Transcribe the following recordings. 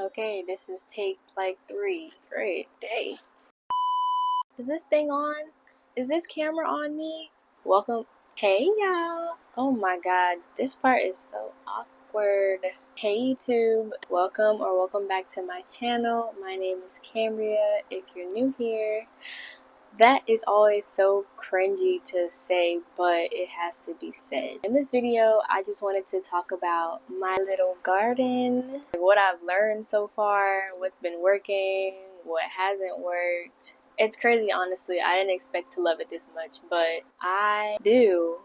Okay, this is take like 3. Great. Hey. Is this thing on? Is this camera on me? Welcome. Hey, y'all. Oh my god, this part is so awkward. Hey, YouTube. Welcome back to my channel. My name is Cambria. If you're new here, that is always so cringy to say, but it has to be said. In this video, I just wanted to talk about my little garden, what I've learned so far, what's been working, what hasn't worked. It's crazy, honestly. I didn't expect to love it this much, but I do.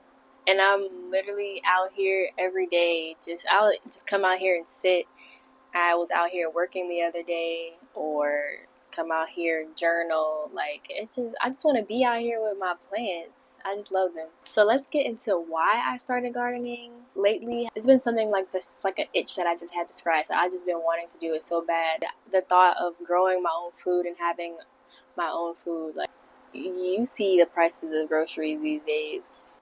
And I'm literally out here every day. I'll just come out here and sit. I was out here working the other day, or come out here and journal. I just want to be out here with my plants. I just love them. So let's get into why I started gardening. Lately, it's been something like just like an itch that I just had to scratch. I just been wanting to do it so bad. The thought of growing my own food and having my own food, like, you see the prices of groceries these days.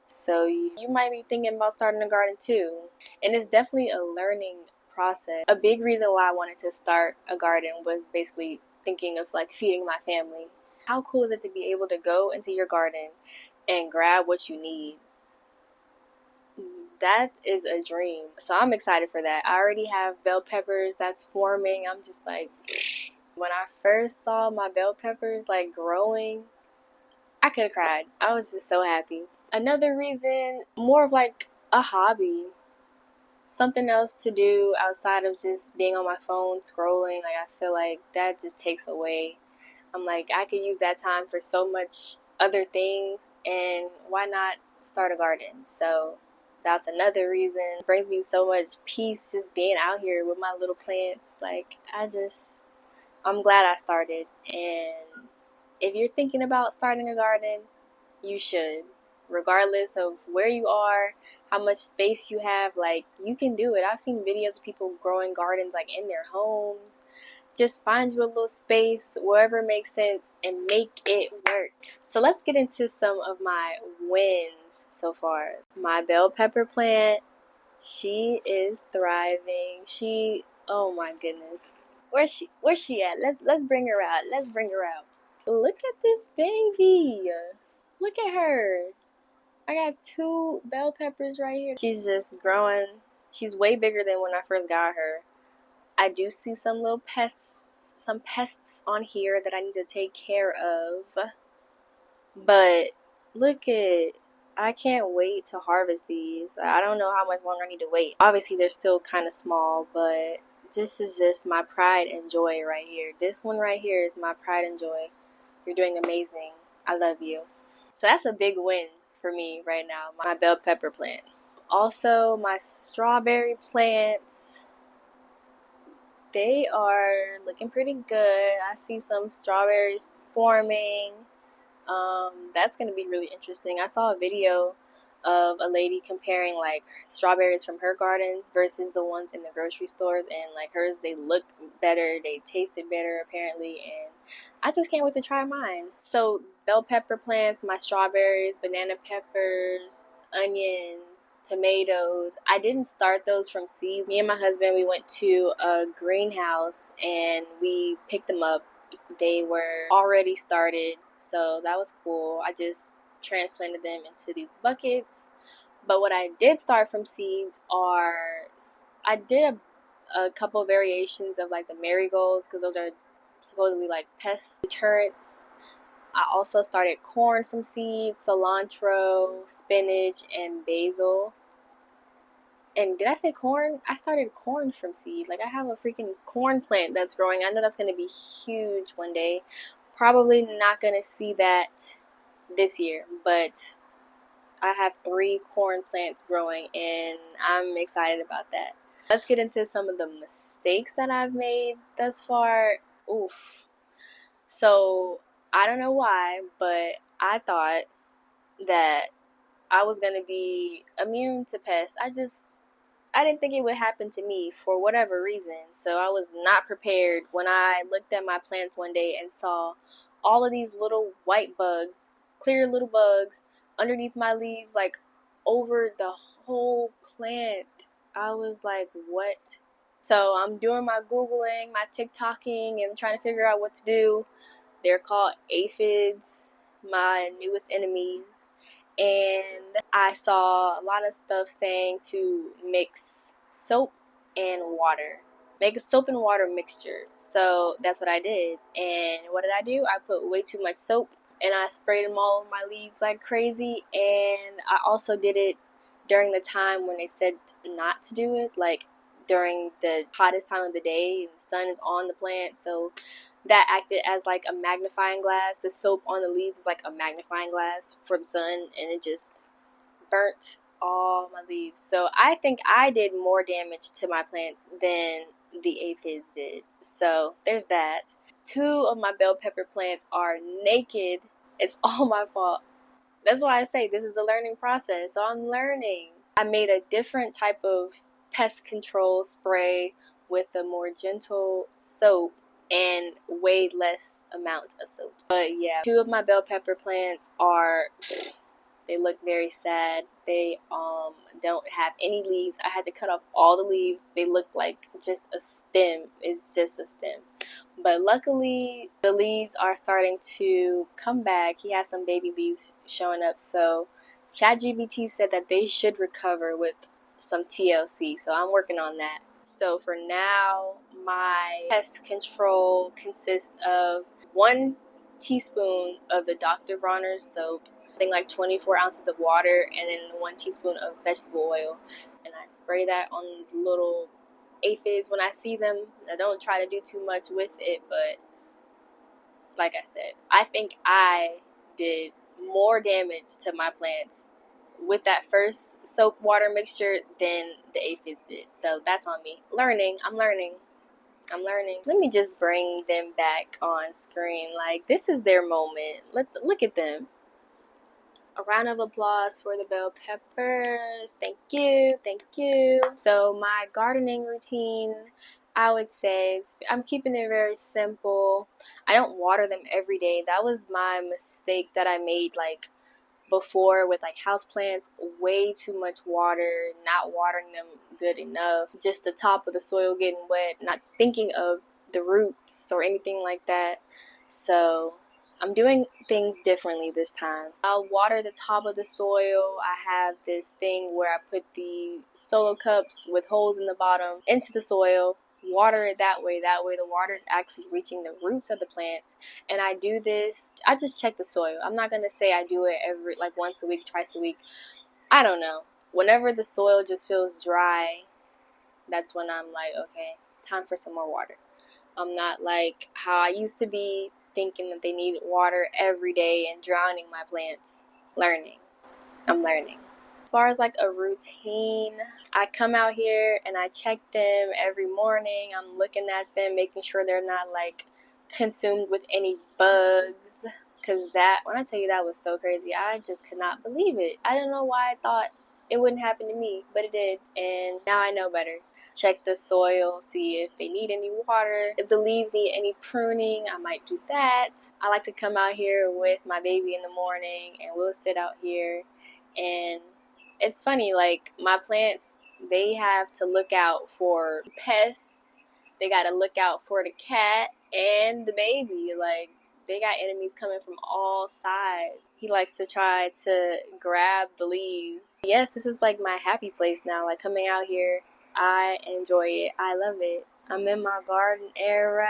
So you might be thinking about starting a garden too. And it's definitely a learning process. A big reason why I wanted to start a garden was basically thinking of like feeding my family. How cool is it to be able to go into your garden and grab what you need? That is a dream. So I'm excited for that. I already have bell peppers that's forming. I'm just like, when I first saw my bell peppers like growing, I could have cried. I was just so happy. Another reason, more of like a hobby. Something else to do outside of just being on my phone scrolling. Like, I feel like that just takes away. I'm like, I could use that time for so much other things, and why not start a garden? So that's another reason. It brings me so much peace just being out here with my little plants. Like, I'm glad I started. And if you're thinking about starting a garden, you should. Regardless of where you are, how much space you have, like, you can do it. I've seen videos of people growing gardens like in their homes. Just find you a little space, wherever makes sense, and make it work. So let's get into some of my wins so far. My bell pepper plant, she is thriving. Oh my goodness. Where's she at? Let's bring her out. Look at this baby. Look at her. I got 2 bell peppers right here. She's just growing. She's way bigger than when I first got her. I do see some pests on here that I need to take care of. But I can't wait to harvest these. I don't know how much longer I need to wait. Obviously, they're still kind of small, but this is just my pride and joy right here. This one right here is my pride and joy. You're doing amazing. I love you. So that's a big win for me right now, my bell pepper plant. Also, my strawberry plants, they are looking pretty good. I see some strawberries forming. That's going to be really interesting. I saw a video of a lady comparing like strawberries from her garden versus the ones in the grocery stores, and like hers, they look better, they tasted better apparently, and I just can't wait to try mine. So bell pepper plants, my strawberries, banana peppers, onions, tomatoes. I didn't start those from seeds. Me and my husband, we went to a greenhouse and we picked them up. They were already started, so that was cool. I just transplanted them into these buckets. But what I did start from seeds I did a couple variations of like the marigolds, because those are supposedly like pest deterrents. I also started corn from seeds, cilantro, spinach, and basil. And did I say corn? I started corn from seed. Like, I have a freaking corn plant that's growing. I know that's going to be huge one day. Probably not going to see that this year, but I have 3 corn plants growing, and I'm excited about that. Let's get into some of the mistakes that I've made thus far. Oof. So, I don't know why, but I thought that I was going to be immune to pests. I didn't think it would happen to me for whatever reason. So I was not prepared when I looked at my plants one day and saw all of these little white bugs, clear little bugs, underneath my leaves, like over the whole plant. I was like, what So I'm doing my Googling, my TikToking, and trying to figure out what to do. They're called aphids, my newest enemies. And I saw a lot of stuff saying to mix soap and water. Make a soap and water mixture. So that's what I did. And what did I do? I put way too much soap and I sprayed them all over my leaves like crazy. And I also did it during the time when they said not to do it, like during the hottest time of the day and the sun is on the plant. So that acted as like a magnifying glass. The soap on the leaves was like a magnifying glass for the sun, and it just burnt all my leaves. So I think I did more damage to my plants than the aphids did. So there's that. 2 of my bell pepper plants are naked. It's all my fault. That's why I say this is a learning process. So I'm learning. I made a different type of pest control spray with a more gentle soap and way less amount of soap. But yeah, 2 of my bell pepper plants they look very sad. They don't have any leaves. I had to cut off all the leaves. They look like just a stem. It's just a stem. But luckily, the leaves are starting to come back. He has some baby leaves showing up. So ChatGPT said that they should recover with some TLC. So I'm working on that. So for now, my pest control consists of 1 teaspoon of the Dr. Bronner's soap, I think like 24 ounces of water, and then 1 teaspoon of vegetable oil. And I spray that on the little aphids when I see them. I don't try to do too much with it, but like I said, I think I did more damage to my plants with that first soap water mixture than the aphids did. So that's on me. I'm learning. Let me just bring them back on screen. Like, this is their moment. Look at them. A round of applause for the bell peppers. Thank you. So my gardening routine, I would say, I'm keeping it very simple. I don't water them every day. That was my mistake that I made like before with like houseplants. Way too much water, not watering them good enough. Just the top of the soil getting wet, not thinking of the roots or anything like that. So I'm doing things differently this time. I'll water the top of the soil. I have this thing where I put the solo cups with holes in the bottom into the soil, water it that way. That way the water is actually reaching the roots of the plants. And I do this, I just check the soil. I'm not going to say I do it every, like once a week, twice a week. I don't know. Whenever the soil just feels dry, that's when I'm like, okay, time for some more water. I'm not like how I used to be, thinking that they needed water every day and drowning my plants. I'm learning. As far as like a routine, I come out here and I check them every morning. I'm looking at them, making sure they're not like consumed with any bugs. Cause that, when I tell you that was so crazy, I just could not believe it. I don't know why I thought it wouldn't happen to me, but it did. And now I know better. Check the soil, see if they need any water. If the leaves need any pruning, I might do that. I like to come out here with my baby in the morning and we'll sit out here. And it's funny, like my plants, they have to look out for pests. They got to look out for the cat and the baby. Like, they got enemies coming from all sides. He likes to try to grab the leaves. Yes, this is like my happy place now. Like, coming out here, I enjoy it. I love it. I'm in my garden era.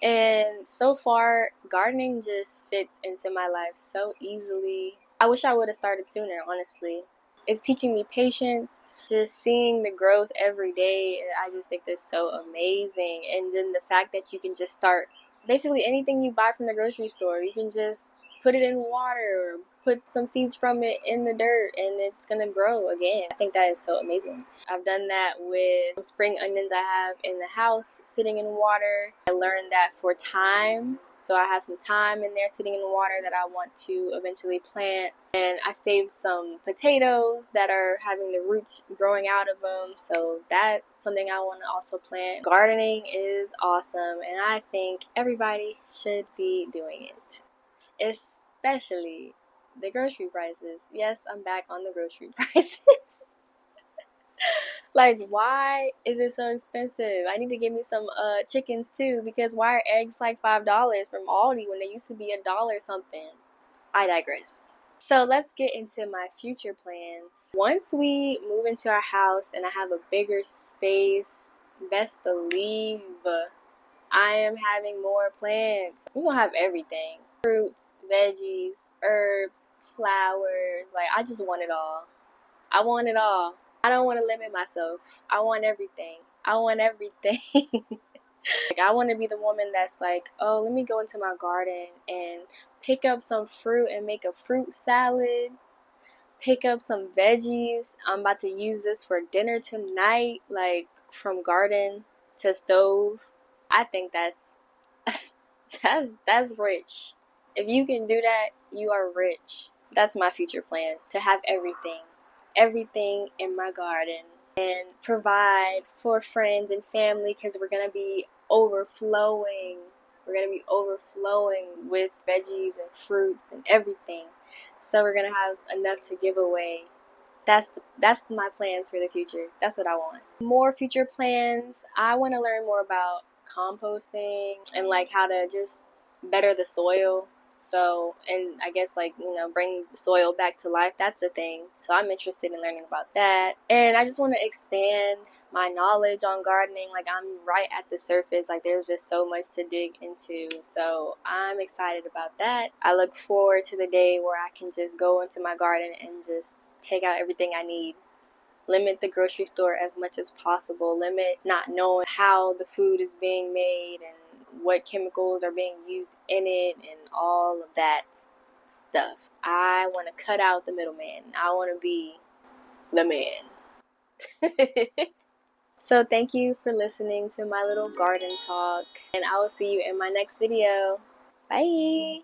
And so far, gardening just fits into my life so easily. I wish I would have started sooner, honestly. It's teaching me patience. Just seeing the growth every day, I just think that's so amazing. And then the fact that you can just start basically anything you buy from the grocery store, you can just put it in water or put some seeds from it in the dirt and it's gonna grow again. I think that is so amazing. I've done that with spring onions I have in the house sitting in water. I learned that for thyme. So I have some thyme in there sitting in the water that I want to eventually plant. And I saved some potatoes that are having the roots growing out of them. So that's something I want to also plant. Gardening is awesome, and I think everybody should be doing it. Especially the grocery prices. Yes, I'm back on the grocery prices. Like, why is it so expensive? I need to get me some chickens too, because why are eggs like $5 from Aldi when they used to be $1 something? I digress. So let's get into my future plans. Once we move into our house and I have a bigger space, best believe I am having more plants. We're gonna have everything. Fruits, veggies, herbs, flowers. Like, I just want it all. I want it all. I don't want to limit myself. I want everything. I want everything. Like, I want to be the woman that's like, oh, let me go into my garden and pick up some fruit and make a fruit salad. Pick up some veggies. I'm about to use this for dinner tonight. Like, from garden to stove. I think that's that's rich. If you can do that, you are rich. That's my future plan, to have everything in my garden, and provide for friends and family, because we're gonna be overflowing. We're gonna be overflowing with veggies and fruits and everything. So we're gonna have enough to give away. That's my plans for the future. That's what I want. More future plans. I want to learn more about composting and like how to just better the soil. So, and I guess like, bring the soil back to life. That's a thing. So I'm interested in learning about that. And I just want to expand my knowledge on gardening. Like, I'm right at the surface. Like, there's just so much to dig into. So I'm excited about that. I look forward to the day where I can just go into my garden and just take out everything I need. Limit the grocery store as much as possible. Limit not knowing how the food is being made and what chemicals are being used in it and all of that stuff. I want to cut out the middleman. I want to be the man. So thank you for listening to my little garden talk, and I will see you in my next video. Bye!